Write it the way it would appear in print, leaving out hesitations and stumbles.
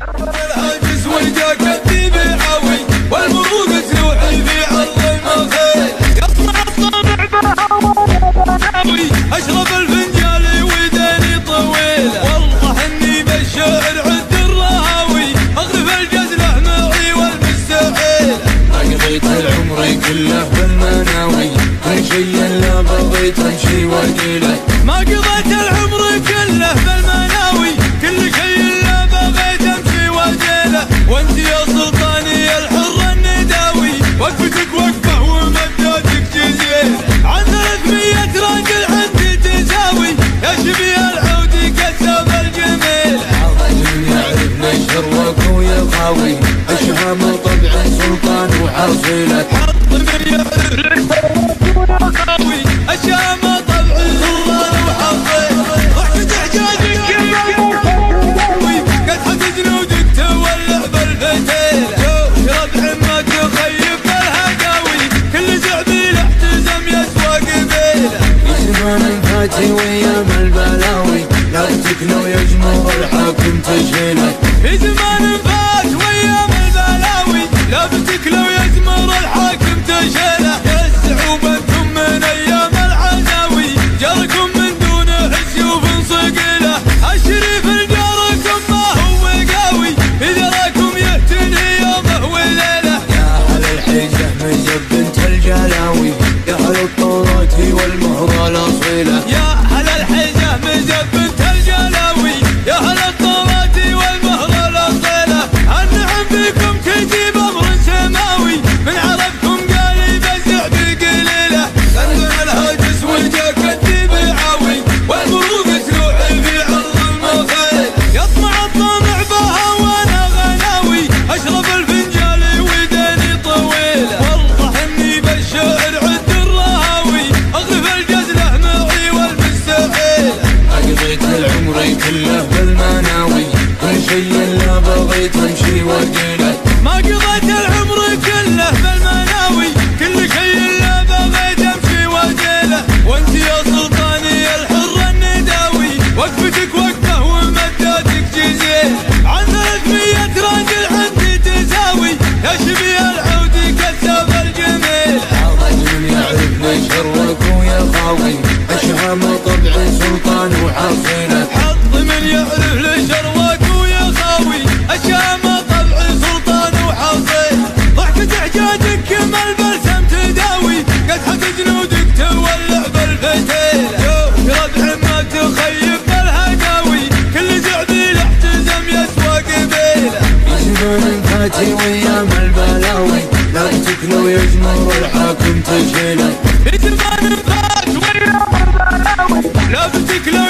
الهاجس وجاك الذيب عوي والمروق تروحي في عرض المخيل يطلع الطمع بهوى اشرب الفنجال وداني طويله والله اني بالشعر عد الرهاوي اغرف الجزله معي والمستحيل ما قضيت العمر كله بالمناوي كل شيء الا بغيت امشي واقيله ما قضيت العمر كله بالمناوي كل شيء الا بغيت امشي واقيله وانت يا سلطاني الحر النداوي وقفتك وقفه ومدادك جزيل عن 300 راجل عندي تساوي يا شبيه العودي كسب الجميل الرجل يعرف نشر وكوي خاوي اشهام طبع سلطان وحصيله حط من يعرف خاوي اشهام طبع سلطان وحصيله رحت تحجاجك قد حط جنودك تولع بالفتيله شرب حمى تخيب بالهداوي كل زعبيل احتزم يسوى قبيله زمان فاتي وايام البلاوي لا تكنو يجمر الحاكم تشيله في زمان فات وايام البلاوي لا بتكلو يجمر الحاكم تشيله يسعوا بنتم من ايام العزاوي جاركم من دونه سيوف صقيله الشريف لجاركم ما هو قاوي اذا راكم يهتني يومه وليله يا اهل الحجه مزب بنت الجلاوي يا اهل الطورات والمهره الاصيله يا اهل الحجه مزب بنت الجلاوي يا اهل الطورات والمهره الاصيله النعم فيكم تجيب امر سماوي من عربكم قال يبزع بقليله سندن الهاجس والجاك الذيب عاوي والمروق تروحي في عرض المخيل يطمع الطمع بها وانا غناوي اشرب الفنجال وداني طويله والله اني بالشعر عد الرهاوي اغرف الجزله معي والمستحيل ما قضيت العمر كله بالمناوي كل شيء الا بغيت امشي واقيله ما قضيت العمر كله بالمناوي كل شيء الا بغيت امشي واقيله وانت يا سلطاني الحر النداوي وقفتك وقفه ومدادك جزيل عن 300 راجل عندي تساوي يا شبيه العودي كسب الجميل الرجل يعرف نشر وكوي خاوي اشهام طبع سلطان وحصيله حط من يعرف لشرواك ويا خاوي الشام طبع سلطان وحصيل ضحكة حجاجك كما البلسم تداوي قد حط جنودك تولع بالفتيل شرب حمى تخيب بالهداوي كل زعبيل احتزم يسوى قبيله زمان فاتي وايام البلاوي لا تكنو يجمر الحاكم تشيله في زمان فات وايام البلاوي لا بتكلو